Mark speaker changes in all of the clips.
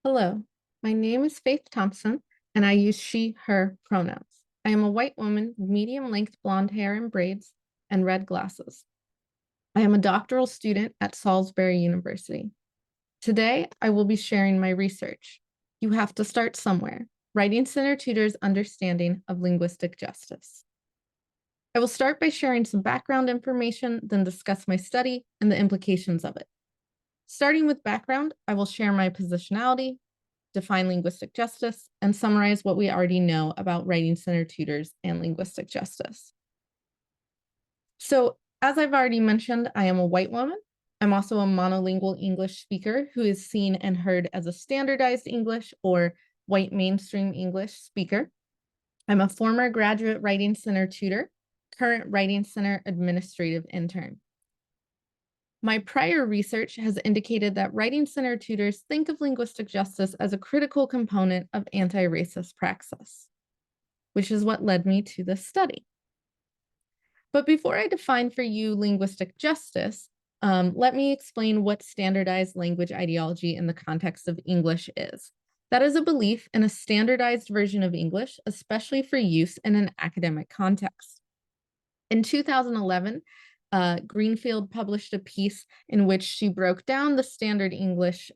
Speaker 1: Hello, my name is Faith Thompson, and I use she, her pronouns. I am a white woman with medium-length blonde hair and braids and red glasses. I am a doctoral student at Salisbury University. Today, I will be sharing my research. You have to start somewhere. Writing Center Tutor's understanding of linguistic justice. I will start by sharing some background information, then discuss my study and the implications of it. Starting with background, I will share my positionality, define linguistic justice, and summarize what we already know about Writing Center tutors and linguistic justice. So, as I've already mentioned, I am a white woman. I'm also a monolingual English speaker who is seen and heard as a standardized English or white mainstream English speaker. I'm a former graduate Writing Center tutor, current Writing Center administrative intern. My prior research has indicated that Writing Center tutors think of linguistic justice as a critical component of anti-racist praxis, which is what led me to this study. But before I define for you linguistic justice, let me explain what standardized language ideology in the context of English is. That is a belief in a standardized version of English, especially for use in an academic context. In 2011, Greenfield published a piece in which she broke down the standard English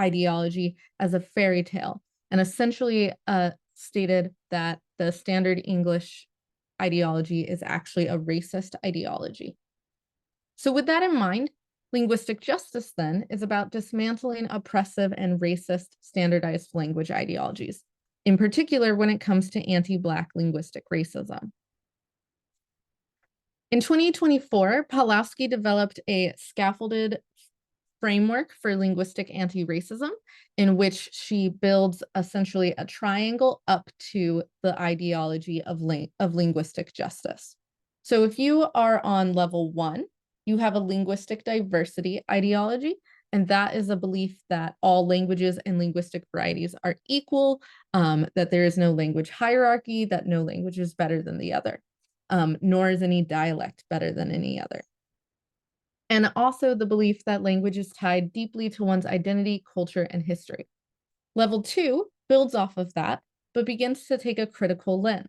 Speaker 1: ideology as a fairy tale and essentially stated that the standard English ideology is actually a racist ideology. So with that in mind, linguistic justice then is about dismantling oppressive and racist standardized language ideologies, in particular when it comes to anti-Black linguistic racism. In 2024, Pawlowski developed a scaffolded framework for linguistic anti-racism in which she builds essentially a triangle up to the ideology of linguistic justice. So if you are on level 1, you have a linguistic diversity ideology, and that is a belief that all languages and linguistic varieties are equal, that there is no language hierarchy, that no language is better than the other. Nor is any dialect better than any other. And also the belief that language is tied deeply to one's identity, culture, and history. Level 2 builds off of that, but begins to take a critical lens.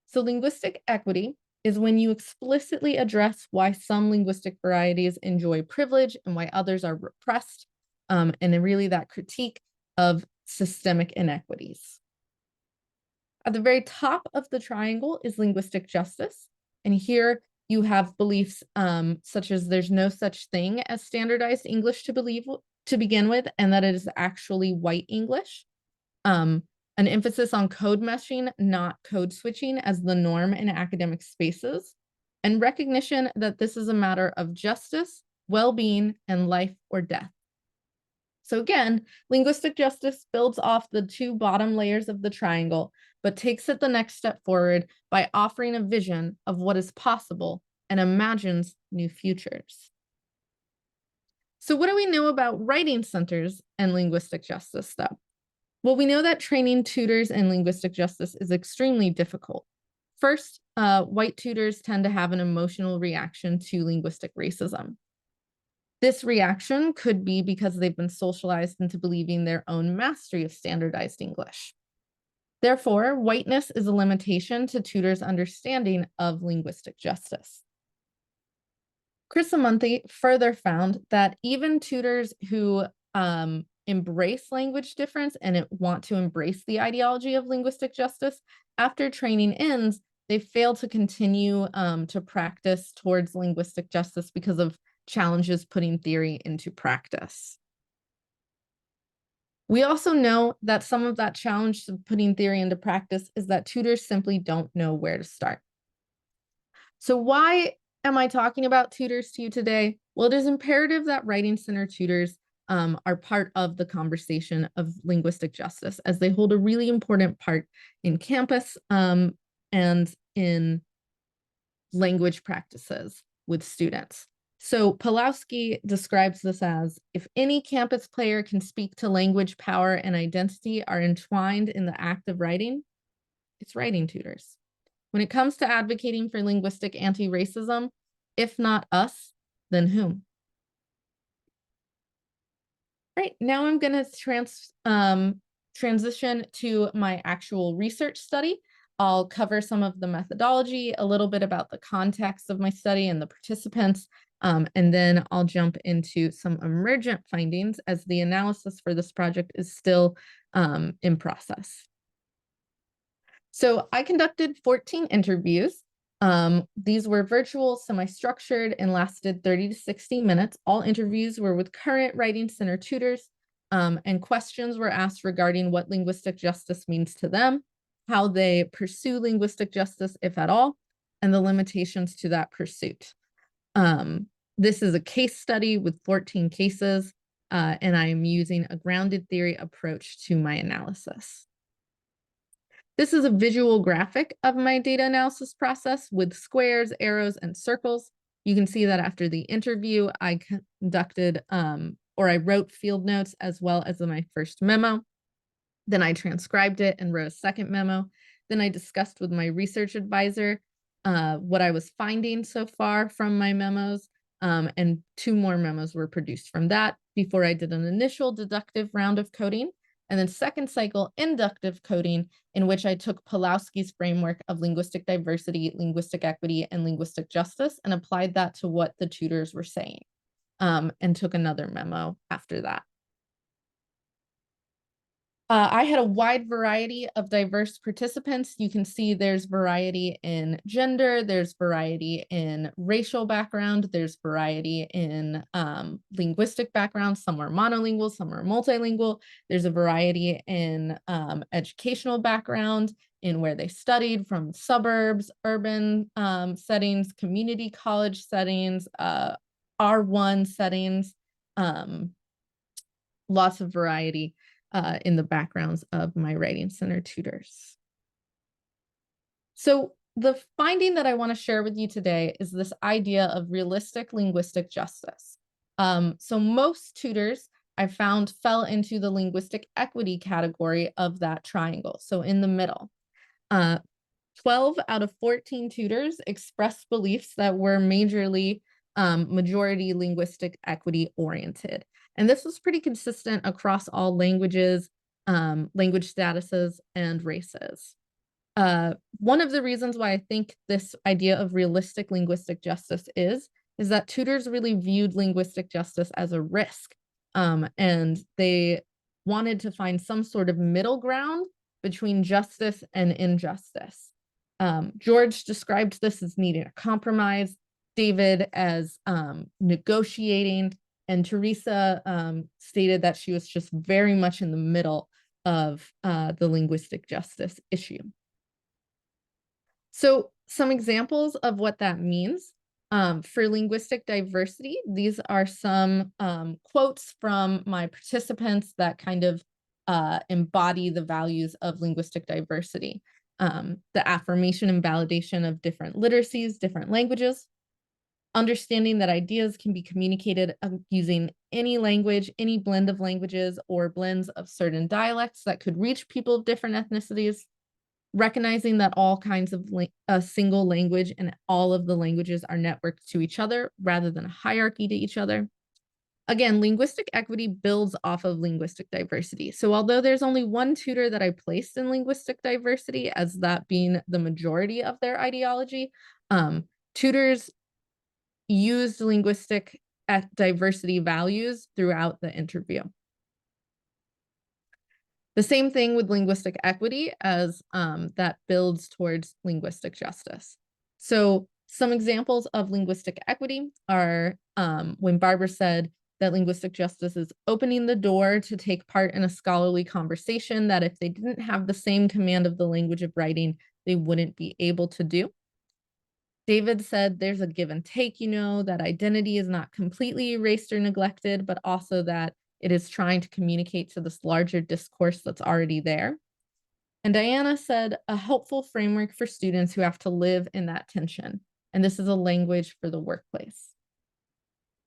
Speaker 1: So linguistic equity is when you explicitly address why some linguistic varieties enjoy privilege and why others are repressed, and really that critique of systemic inequities. At the very top of the triangle is linguistic justice. And here you have beliefs such as there's no such thing as standardized English to begin with, and that it is actually white English. An emphasis on code meshing, not code switching, as the norm in academic spaces, and recognition that this is a matter of justice, well-being, and life or death. So again, linguistic justice builds off the two bottom layers of the triangle, but takes it the next step forward by offering a vision of what is possible and imagines new futures. So what do we know about writing centers and linguistic justice, though? Well, we know that training tutors in linguistic justice is extremely difficult. First, white tutors tend to have an emotional reaction to linguistic racism. This reaction could be because they've been socialized into believing their own mastery of standardized English. Therefore, whiteness is a limitation to tutors' understanding of linguistic justice. Crisamonte further found that even tutors who embrace language difference and want to embrace the ideology of linguistic justice, after training ends, they fail to continue to practice towards linguistic justice because of challenges putting theory into practice. We also know that some of that challenge to putting theory into practice is that tutors simply don't know where to start. So why am I talking about tutors to you today? Well, it is imperative that Writing Center tutors are part of the conversation of linguistic justice, as they hold a really important part in campus and in language practices with students. So Pawlowski describes this as, if any campus player can speak to language, power, and identity are entwined in the act of writing, it's writing tutors. When it comes to advocating for linguistic anti-racism, if not us, then whom? Right, now I'm going to transition to my actual research study. I'll cover some of the methodology, a little bit about the context of my study and the participants, and then I'll jump into some emergent findings as the analysis for this project is still in process. So I conducted 14 interviews. These were virtual, semi-structured, and lasted 30 to 60 minutes. All interviews were with current Writing Center tutors, and questions were asked regarding what linguistic justice means to them, how they pursue linguistic justice, if at all, and the limitations to that pursuit. This is a case study with 14 cases, and I am using a grounded theory approach to my analysis. This is a visual graphic of my data analysis process with squares, arrows, and circles. You can see that after the interview, I conducted or I wrote field notes as well as in my first memo. Then I transcribed it and wrote a second memo. Then I discussed with my research advisor what I was finding so far from my memos, and 2 more memos were produced from that before I did an initial deductive round of coding, and then second cycle inductive coding, in which I took Pawlowski's framework of linguistic diversity, linguistic equity, and linguistic justice and applied that to what the tutors were saying, and took another memo after that. I had a wide variety of diverse participants. You can see there's variety in gender, there's variety in racial background, there's variety in linguistic background. Some are monolingual, some are multilingual. There's a variety in educational background, in where they studied, from suburbs, urban settings, community college settings, R1 settings, lots of variety in the backgrounds of my Writing Center tutors. So the finding that I want to share with you today is this idea of realistic linguistic justice. So most tutors I found fell into the linguistic equity category of that triangle, so in the middle. 12 out of 14 tutors expressed beliefs that were majorly majority linguistic equity oriented. And this was pretty consistent across all languages, language statuses, and races. One of the reasons why I think this idea of realistic linguistic justice is that tutors really viewed linguistic justice as a risk, and they wanted to find some sort of middle ground between justice and injustice. George described this as needing a compromise, David as negotiating, and Teresa stated that she was just very much in the middle of the linguistic justice issue. So some examples of what that means for linguistic diversity, these are some quotes from my participants that kind of embody the values of linguistic diversity. The affirmation and validation of different literacies, different languages, understanding that ideas can be communicated using any language, any blend of languages, or blends of certain dialects that could reach people of different ethnicities, recognizing that all kinds of a single language and all of the languages are networked to each other rather than a hierarchy to each other. Again, linguistic equity builds off of linguistic diversity. So although there's only one tutor that I placed in linguistic diversity as that being the majority of their ideology, tutors used linguistic diversity values throughout the interview. The same thing with linguistic equity as that builds towards linguistic justice. So some examples of linguistic equity are when Barbara said that linguistic justice is opening the door to take part in a scholarly conversation that if they didn't have the same command of the language of writing, they wouldn't be able to do. David said there's a give and take, that identity is not completely erased or neglected, but also that it is trying to communicate to this larger discourse that's already there. And Diana said a helpful framework for students who have to live in that tension. And this is a language for the workplace.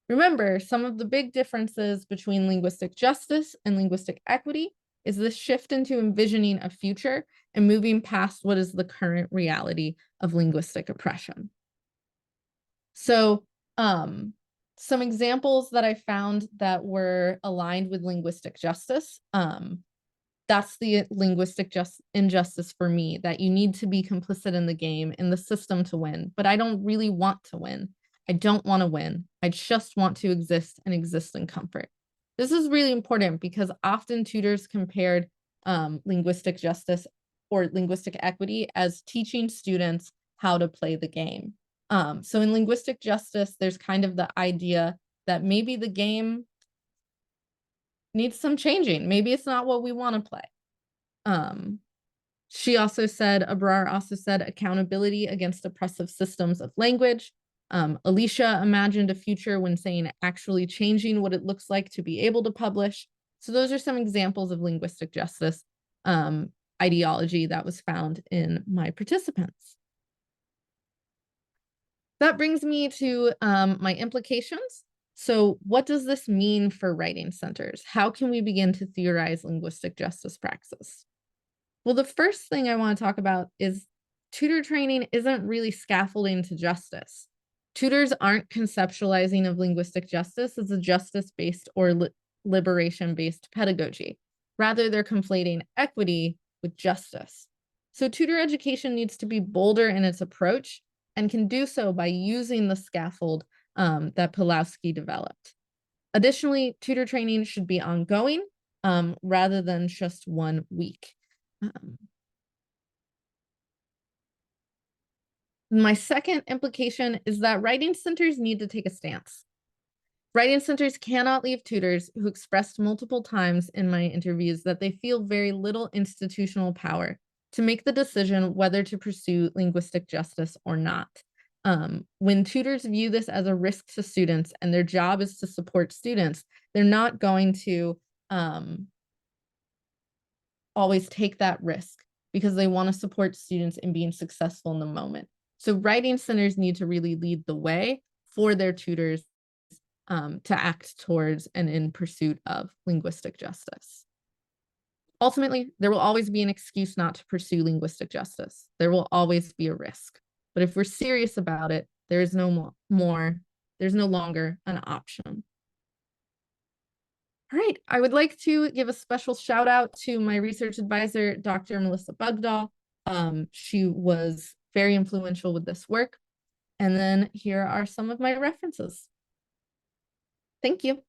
Speaker 1: Remember, some of the big differences between linguistic justice and linguistic equity is this shift into envisioning a future and moving past what is the current reality of linguistic oppression. So Some examples that I found that were aligned with linguistic justice. That's the linguistic injustice for me, that you need to be complicit in the game, in the system to win, but I don't really want to win. I don't want to win. I just want to exist and exist in comfort. This is really important because often tutors compared linguistic justice or linguistic equity as teaching students how to play the game. So in linguistic justice, there's kind of the idea that maybe the game needs some changing. Maybe it's not what we want to play. She also said, Abrar also said, accountability against oppressive systems of language. Alicia imagined a future when saying actually changing what it looks like to be able to publish. So those are some examples of linguistic justice ideology that was found in my participants. That brings me to my implications. So what does this mean for writing centers? How can we begin to theorize linguistic justice praxis? Well, the first thing I want to talk about is tutor training isn't really scaffolding to justice. Tutors aren't conceptualizing of linguistic justice as a justice-based or liberation-based pedagogy. Rather, they're conflating equity with justice. So tutor education needs to be bolder in its approach and can do so by using the scaffold that Pawlowski developed. Additionally, tutor training should be ongoing rather than just 1 week. My second implication is that writing centers need to take a stance. Writing centers cannot leave tutors who expressed multiple times in my interviews that they feel very little institutional power to make the decision whether to pursue linguistic justice or not. When tutors view this as a risk to students and their job is to support students, they're not going to always take that risk because they want to support students in being successful in the moment. So writing centers need to really lead the way for their tutors to act towards and in pursuit of linguistic justice. Ultimately, there will always be an excuse not to pursue linguistic justice. There will always be a risk. But if we're serious about it, there is no there's no longer an option. All right, I would like to give a special shout out to my research advisor, Dr. Melissa Bugdahl. She was very influential with this work. And then here are some of my references. Thank you.